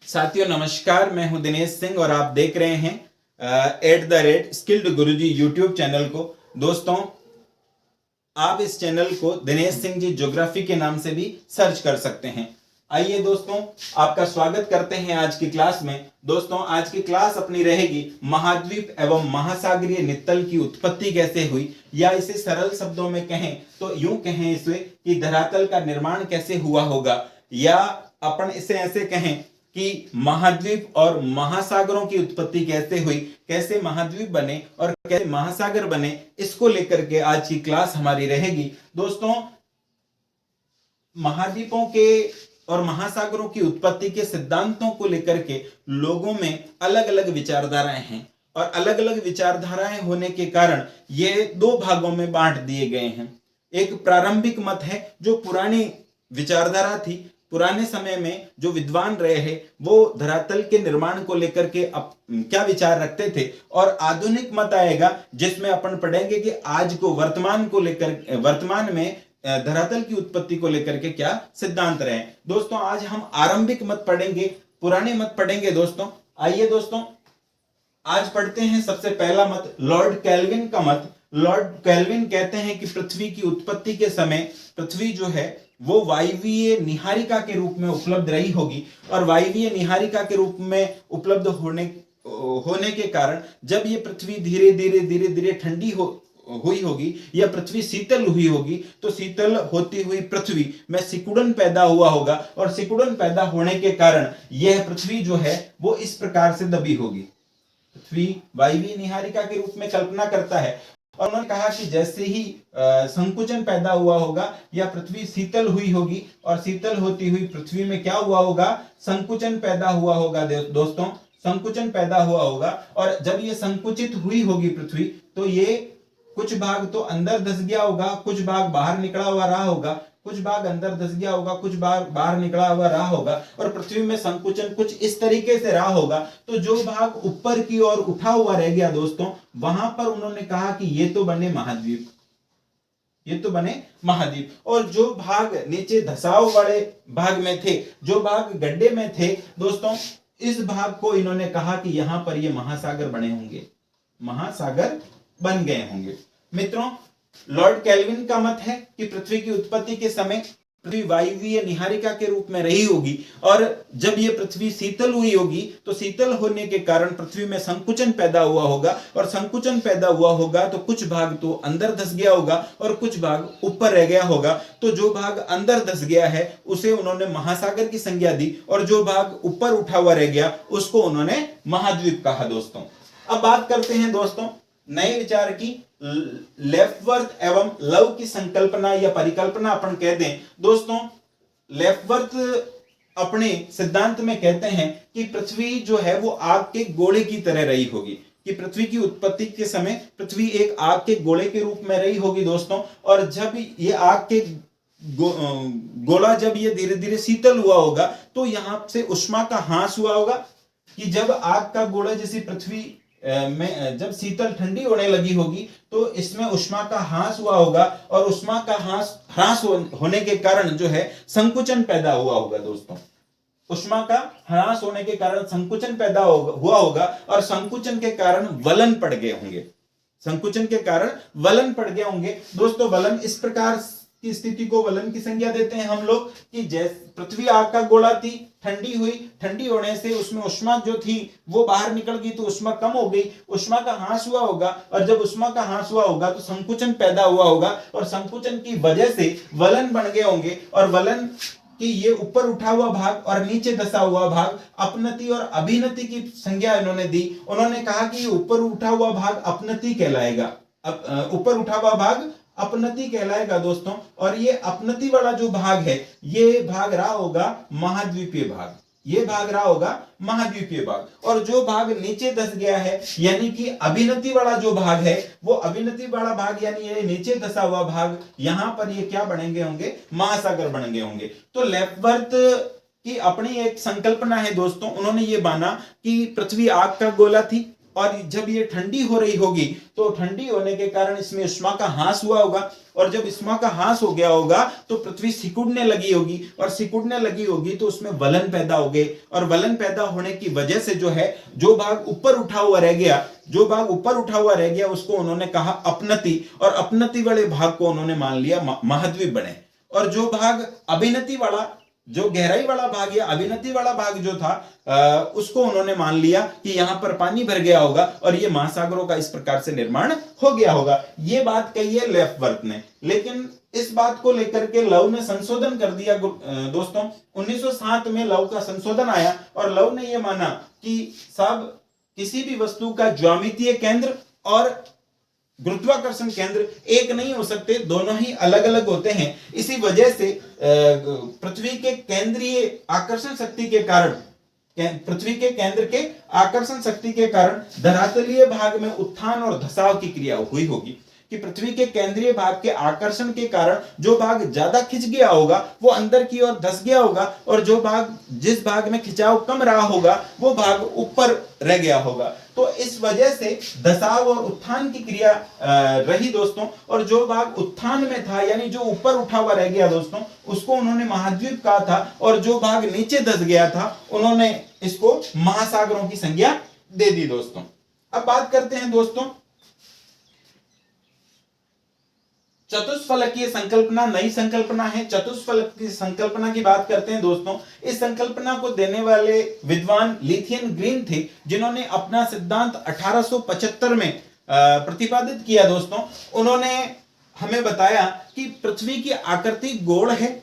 साथियों नमस्कार, मैं हूं दिनेश सिंह और आप देख रहे हैं @skilled गुरुजी यूट्यूब चैनल को। दोस्तों, आप इस चैनल को दिनेश सिंह जी ज्योग्राफी के नाम से भी सर्च कर सकते हैं। आइए दोस्तों, आपका स्वागत करते हैं आज की क्लास में। दोस्तों, आज की क्लास अपनी रहेगी महाद्वीप एवं महासागरीय नित्तल की उत्पत्ति कैसे हुई, या इसे सरल शब्दों में कहें तो यूं कहें इसे कि धरातल का निर्माण कैसे हुआ होगा, या अपन इसे ऐसे कहें कि महाद्वीप और महासागरों की उत्पत्ति कैसे हुई, कैसे महाद्वीप बने और कैसे महासागर बने, इसको लेकर के आज की क्लास हमारी रहेगी। दोस्तों, महाद्वीपों के और महासागरों की उत्पत्ति के सिद्धांतों को लेकर के लोगों में अलग अलग विचारधाराएं हैं, और अलग अलग विचारधाराएं होने के कारण ये दो भागों में बांट दिए गए हैं। एक प्रारंभिक मत है जो पुरानी विचारधारा थी, पुराने समय में जो विद्वान रहे हैं वो धरातल के निर्माण को लेकर के क्या विचार रखते थे, और आधुनिक मत आएगा जिसमें अपन पढ़ेंगे कि आज को वर्तमान में धरातल की उत्पत्ति को लेकर के क्या सिद्धांत रहे। दोस्तों, आज हम आरंभिक मत पढ़ेंगे, पुराने मत पढ़ेंगे। दोस्तों आइए दोस्तों, आज पढ़ते हैं सबसे पहला मत, लॉर्ड केल्विन का मत। लॉर्ड केल्विन कहते हैं कि पृथ्वी की उत्पत्ति के समय पृथ्वी जो है वो वायवीय निहारिका के रूप में उपलब्ध रही होगी, और वायवीय निहारिका के रूप में उपलब्ध होने के कारण जब ये पृथ्वी धीरे धीरे ठंडी हुई होगी या पृथ्वी शीतल हुई होगी, तो शीतल होती हुई पृथ्वी में सिकुड़न पैदा हुआ होगा, और सिकुड़न पैदा होने के कारण यह पृथ्वी जो है वो इस प्रकार से दबी होगी। पृथ्वी वायवीय निहारिका के रूप में कल्पना करता है, और उन्होंने कहा कि जैसे ही संकुचन पैदा हुआ होगा या पृथ्वी शीतल हुई होगी, और शीतल होती हुई पृथ्वी में क्या हुआ होगा, संकुचन पैदा हुआ होगा। दोस्तों, संकुचन पैदा हुआ होगा, और जब ये संकुचित हुई होगी पृथ्वी, तो ये कुछ भाग तो अंदर धस गया होगा, कुछ भाग बाहर निकला हुआ रहा होगा, कुछ भाग अंदर धस गया होगा, कुछ भाग बाहर निकला हुआ रहा होगा, और पृथ्वी में संकुचन कुछ इस तरीके से रहा होगा। तो जो भाग ऊपर की ओर उठा हुआ रह गया दोस्तों, वहां पर उन्होंने कहा कि ये तो बने महाद्वीप, ये तो बने महाद्वीप। और जो भाग नीचे धसाव वाले भाग में थे, जो भाग गड्ढे में थे दोस्तों, इस भाग को इन्होंने कहा कि यहां पर ये महासागर बने होंगे, महासागर बन गए होंगे। मित्रों, लॉर्ड केल्विन का मत है कि पृथ्वी की उत्पत्ति के समय पृथ्वी वायवीय निहारिका के रूप में रही होगी, और जब ये पृथ्वी शीतल हुई होगी तो शीतल होने के कारण पृथ्वी में संकुचन पैदा हुआ होगा, और संकुचन पैदा हुआ होगा तो कुछ भाग तो अंदर धस गया होगा और कुछ भाग ऊपर रह गया होगा। तो जो भाग अंदर धस गया है उसे उन्होंने महासागर की संज्ञा दी, और जो भाग ऊपर उठा हुआ रह गया उसको उन्होंने महाद्वीप कहा। दोस्तों, अब बात करते हैं दोस्तों नए विचार की, लेफ्टवर्थ एवं लव की संकल्पना या परिकल्पना अपन कह दें। दोस्तों, लेफ्टवर्थ अपने सिद्धांत में कहते हैं कि पृथ्वी जो है वो आग के गोले की तरह रही होगी, कि पृथ्वी की उत्पत्ति के समय पृथ्वी एक आग के गोले के रूप में रही होगी दोस्तों, और जब ये आग के गोला जब ये धीरे धीरे शीतल हुआ होगा तो यहां से उष्मा का ह्रास हुआ होगा, कि जब आग का गोला जैसी पृथ्वी में जब शीतल ठंडी होने लगी होगी तो इसमें उष्मा का ह्रास हुआ होगा, और उष्मा का ह्रास होने के कारण जो है संकुचन पैदा हुआ होगा। दोस्तों, उष्मा का ह्रास होने के कारण संकुचन पैदा हुआ होगा, और संकुचन के कारण वलन पड़ गए होंगे, संकुचन के कारण वलन पड़ गए होंगे। दोस्तों, वलन इस प्रकार की स्थिति को वलन की संज्ञा देते हैं हम लोग, कि जैसे पृथ्वी आग का गोला थी, ठंडी हुई, ठंडी होने से उसमें उष्मा जो थी वो बाहर निकल गई, तो उष्मा कम हो गई, उष्मा का ह्रास हुआ होगा, और जब उष्मा का ह्रास हुआ होगा तो संकुचन पैदा हुआ होगा, और संकुचन की वजह से वलन बन गए होंगे, और वलन कि ये ऊपर उठा हुआ भाग और नीचे धसा हुआ भाग अपनति और अभिनति की संज्ञा इन्होंने दी। उन्होंने कहा कि ये ऊपर उठा हुआ भाग अपनति कहलाएगा, ऊपर उठा हुआ भाग अपनति कहलाएगा दोस्तों, और ये अपनति वाला जो भाग है ये भाग रहा होगा महाद्वीपीय भाग, ये भाग रहा होगा महाद्वीपीय भाग, और जो भाग नीचे धस गया है यानी कि अभिनति वाला जो भाग है, वो अभिनति वाला भाग यानी ये नीचे धसा हुआ भाग, यहां पर ये क्या बनेंगे होंगे, महासागर बनेंगे होंगे। तो लेफ्टवर्थ की अपनी एक संकल्पना है दोस्तों, उन्होंने ये माना कि पृथ्वी आग का गोला थी, और जब ये ठंडी हो रही होगी तो ठंडी होने के कारण इसमें उष्मा का ह्रास हुआ होगा, और जब उष्मा का ह्रास हो गया होगा तो पृथ्वी सिकुड़ने लगी होगी, और सिकुड़ने लगी होगी तो उसमें वलन पैदा हो गए, और वलन पैदा होने की वजह से जो है जो भाग ऊपर उठा हुआ रह गया, जो भाग ऊपर उठा हुआ रह गया उसको उन्होंने कहा अपनति, और अपनति वाले भाग को उन्होंने मान लिया महाद्वीप बने। और जो भाग अभिनति वाला, जो गहराई वाला भाग या अभिनति वाला भाग जो था उसको उन्होंने मान लिया कि यहां पर पानी भर गया होगा और ये महासागरों का इस प्रकार से निर्माण हो गया होगा। ये बात कही है लेफ्वर्थ ने, लेकिन इस बात को लेकर के लव ने संशोधन कर दिया दोस्तों। 1907 में लव का संशोधन आया और लव ने यह माना कि साहब किसी भी वस्तु का ज्यामितीय केंद्र और गुरुत्वाकर्षण केंद्र एक नहीं हो सकते, दोनों ही अलग अलग होते हैं। इसी वजह से पृथ्वी के केंद्रीय आकर्षण शक्ति के कारण, पृथ्वी के केंद्र के आकर्षण शक्ति के कारण धरातलीय भाग में उत्थान और धसाव की क्रिया हुई होगी, कि पृथ्वी के केंद्रीय भाग के आकर्षण के कारण जो भाग ज्यादा खिंच गया होगा वो अंदर की ओर धस गया होगा, और जो भाग, जिस भाग में खिंचाव कम रहा होगा वो भाग ऊपर रह गया होगा। तो इस वजह से धसाव और उत्थान की क्रिया रही दोस्तों, और जो भाग उत्थान में था यानी जो ऊपर उठा हुआ रह गया दोस्तों उसको उन्होंने महाद्वीप कहा था, और जो भाग नीचे धस गया था उन्होंने इसको महासागरों की संज्ञा दे दी दोस्तों। अब बात करते हैं दोस्तों चतुष्फलकीय संकल्पना, नई संकल्पना है। चतुष्फलक की संकल्पना की बात करते हैं दोस्तों। इस संकल्पना को देने वाले विद्वान लिथियन ग्रीन थे, जिन्होंने अपना सिद्धांत 1875 में प्रतिपादित किया दोस्तों। उन्होंने हमें बताया कि पृथ्वी की आकृति गोल है,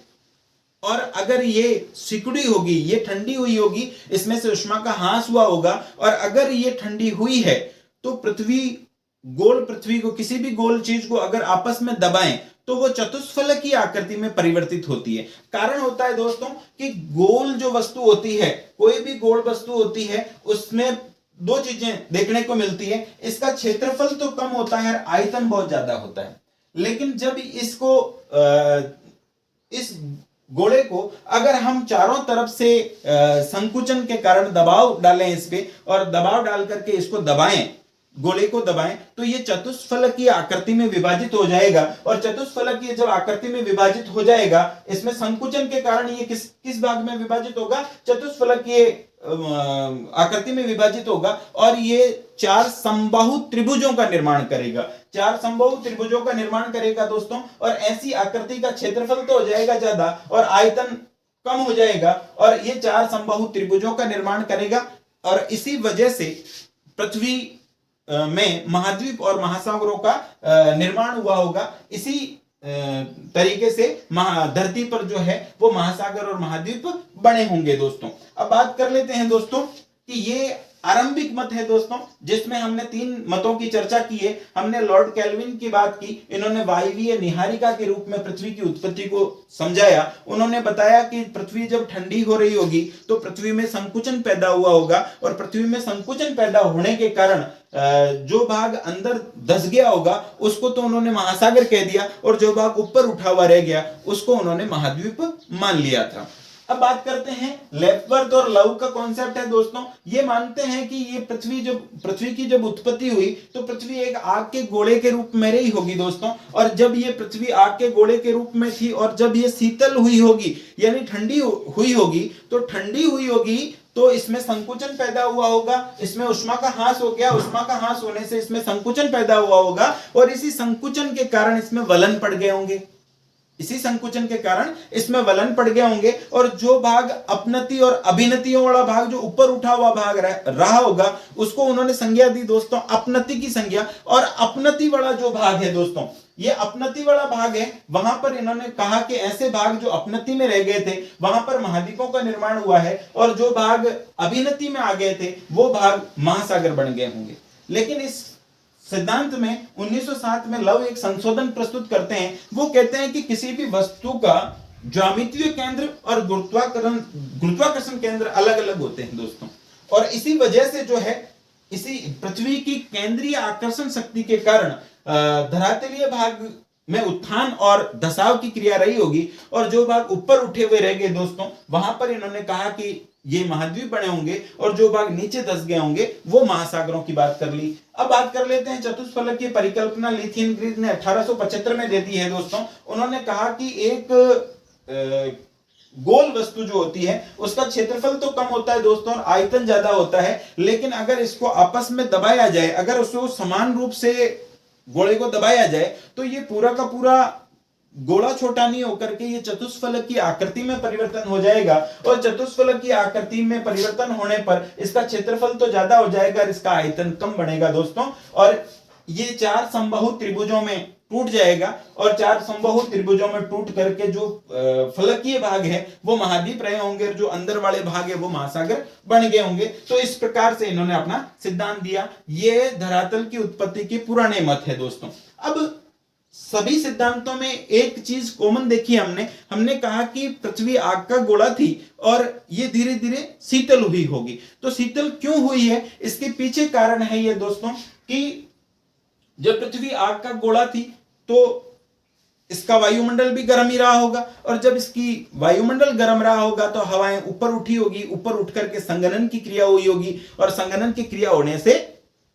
और अगर ये सिकुड़ी होगी, ये ठंडी हुई होगी, इसमें से उष्मा का ह्रास हुआ होगा, और अगर ये ठंडी हुई है तो पृथ्वी को, किसी भी गोल चीज को अगर आपस में दबाएं तो वो चतुष्फलक की आकृति में परिवर्तित होती है। कारण होता है दोस्तों कि गोल जो वस्तु होती है, कोई भी गोल वस्तु होती है, उसमें दो चीजें देखने को मिलती है। इसका क्षेत्रफल तो कम होता है और आयतन बहुत ज्यादा होता है, लेकिन जब इसको इस गोले को अगर हम चारों तरफ से संकुचन के कारण दबाव डालें इस पे, और दबाव डाल करके इसको दबाएं, गोले को दबाएं, तो ये चतुष्फलक की आकृति में विभाजित हो जाएगा। और चतुष्फलक की जब आकृति में विभाजित हो जाएगा, इसमें संकुचन के कारण ये किस भाग में विभाजित होगा? चतुष्फलक की आकृति में विभाजित होगा, और ये 4 समबाहु त्रिभुजों का निर्माण करेगा। 4 समबाहु त्रिभुजों का निर्माण करेगा दोस्तों, और ऐसी आकृति का क्षेत्रफल तो हो जाएगा ज्यादा और आयतन कम हो जाएगा, और ये 4 समबाहु त्रिभुजों का निर्माण करेगा। और इसी वजह से पृथ्वी में महाद्वीप और महासागरों का निर्माण हुआ होगा। इसी तरीके से धरती पर जो है वो महासागर और महाद्वीप बने होंगे दोस्तों। अब बात कर लेते हैं दोस्तों कि ये आरंभिक मत है दोस्तों, जिसमें हमने 3 मतों की चर्चा की है। हमने लॉर्ड केल्विन की बात की, इन्होंने वायवीय निहारिका के रूप में पृथ्वी की उत्पत्ति को समझाया। उन्होंने बताया कि पृथ्वी जब ठंडी हो रही होगी तो पृथ्वी में संकुचन पैदा हुआ होगा, और पृथ्वी में संकुचन पैदा होने के कारण जो भाग अंदर धस गया होगा उसको तो उन्होंने महासागर कह दिया, और जो भाग ऊपर उठा हुआ रह गया उसको उन्होंने महाद्वीप मान लिया था। अब बात करते हैं लेफ्वर्थ और लव का कॉन्सेप्ट है दोस्तों। ये मानते हैं कि ये पृथ्वी की जब उत्पत्ति हुई तो पृथ्वी एक आग के गोले के रूप में रही होगी दोस्तों, और जब ये पृथ्वी आग के गोले के रूप में थी और जब ये शीतल हुई होगी यानी ठंडी हुई होगी तो इसमें संकुचन पैदा हुआ होगा, इसमें उष्मा का ह्रास हो गया, उष्मा का ह्रास होने से इसमें संकुचन पैदा हुआ होगा, और इसी संकुचन के कारण इसमें वलन पड़ गए होंगे, इसी संकुचन के कारण इसमें वलन पड़ गए होंगे। और जो भाग अपनति और अभिनतियों वाला भाग जो ऊपर उठा हुआ भाग रहा होगा उसको उन्होंने संज्ञा दी दोस्तों अपनति की संज्ञा। और अपनति वाला जो भाग है दोस्तों, ये अपनति वाला भाग है, वहां पर इन्होंने कहा कि ऐसे भाग जो अपनति में रह गए थे वहां पर महाद्वीपों का निर्माण हुआ है, और जो भाग अभिनति में आ गए थे वो भाग महासागर बन गए होंगे। लेकिन इस सिद्धांत में 1907 में लव एक संशोधन प्रस्तुत करते हैं। वो कहते हैं कि किसी भी वस्तु का ज्यामितीय केंद्र और गुरुत्वाकर्षण केंद्र अलग अलग होते हैं दोस्तों, और इसी वजह से जो है इसी पृथ्वी की केंद्रीय आकर्षण शक्ति के कारण धरातलीय भाग में उत्थान और धसाव की क्रिया रही होगी, और जो भाग ऊपर उठे हुए रह गए दोस्तों, वहां पर इन्होंने कहा कि ये महाद्वीप बने होंगे, और जो भाग नीचे धस गए होंगे वो महासागरों की बात कर ली। अब बात कर लेते हैं चतुष्फलक की परिकल्पना लिथियन ग्रीस ने 1875 में दे दी है दोस्तों। उन्होंने कहा कि एक गोल वस्तु जो होती है उसका क्षेत्रफल तो कम होता है दोस्तों और आयतन ज्यादा होता है, लेकिन अगर इसको आपस में दबाया जाए, अगर उसको समान रूप से गोले को दबाया जाए, तो ये पूरा का पूरा गोला छोटा नहीं होकर के ये चतुष्फलक की आकृति में परिवर्तन हो जाएगा, और चतुष्फलक की आकृति में परिवर्तन होने पर इसका क्षेत्रफल तो ज्यादा हो जाएगा और इसका आयतन कम बनेगा दोस्तों, और ये 4 समबाहु त्रिभुजों में टूट जाएगा, और 4 समबाहु त्रिभुजों में टूट करके जो फलकीय भाग है वो महाद्वीप रहे होंगे, और जो अंदर वाले भाग है वो महासागर बन गए होंगे। तो इस प्रकार से इन्होंने अपना सिद्धांत दिया। ये धरातल की उत्पत्ति के पुराने मत है दोस्तों। अब सभी सिद्धांतों में एक चीज कॉमन देखी हमने कहा कि पृथ्वी आग का गोला थी और ये धीरे धीरे शीतल हुई होगी। तो शीतल क्यों हुई है, इसके पीछे कारण है ये दोस्तों कि जब पृथ्वी आग का गोला थी तो इसका वायुमंडल भी गर्म ही रहा होगा, और जब इसकी वायुमंडल गर्म रहा होगा तो हवाएं ऊपर उठी होगी, ऊपर उठ करके संघनन की क्रिया हुई होगी, और संघनन की क्रिया होने से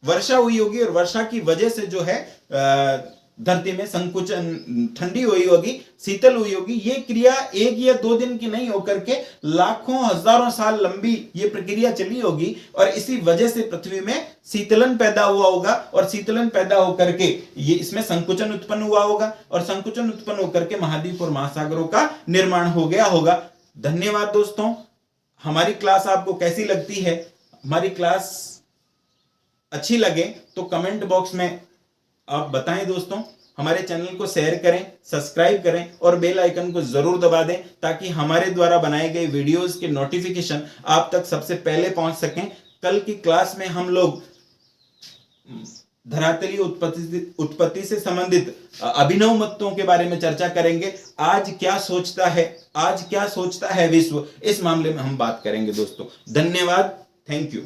वर्षा हुई होगी, और वर्षा की वजह से जो है धरती में संकुचन, ठंडी हुई होगी, शीतल हुई होगी। ये क्रिया 1 या 2 दिन की नहीं होकर के लाखों हजारों साल लंबी ये प्रक्रिया चली होगी, और इसी वजह से पृथ्वी में शीतलन पैदा हुआ होगा, और शीतलन पैदा होकर के ये इसमें संकुचन उत्पन्न हुआ होगा, और संकुचन उत्पन्न होकर के महाद्वीप और महासागरों का निर्माण हो गया होगा। धन्यवाद दोस्तों। हमारी क्लास आपको कैसी लगती है? हमारी क्लास अच्छी लगे तो कमेंट बॉक्स में आप बताएं दोस्तों। हमारे चैनल को शेयर करें, सब्सक्राइब करें और बेल आइकन को जरूर दबा दें, ताकि हमारे द्वारा बनाए गए वीडियोस के नोटिफिकेशन आप तक सबसे पहले पहुंच सकें। कल की क्लास में हम लोग धरातलीय उत्पत्ति से संबंधित अभिनव मतों के बारे में चर्चा करेंगे। आज क्या सोचता है विश्व, इस मामले में हम बात करेंगे दोस्तों। धन्यवाद। Thank you.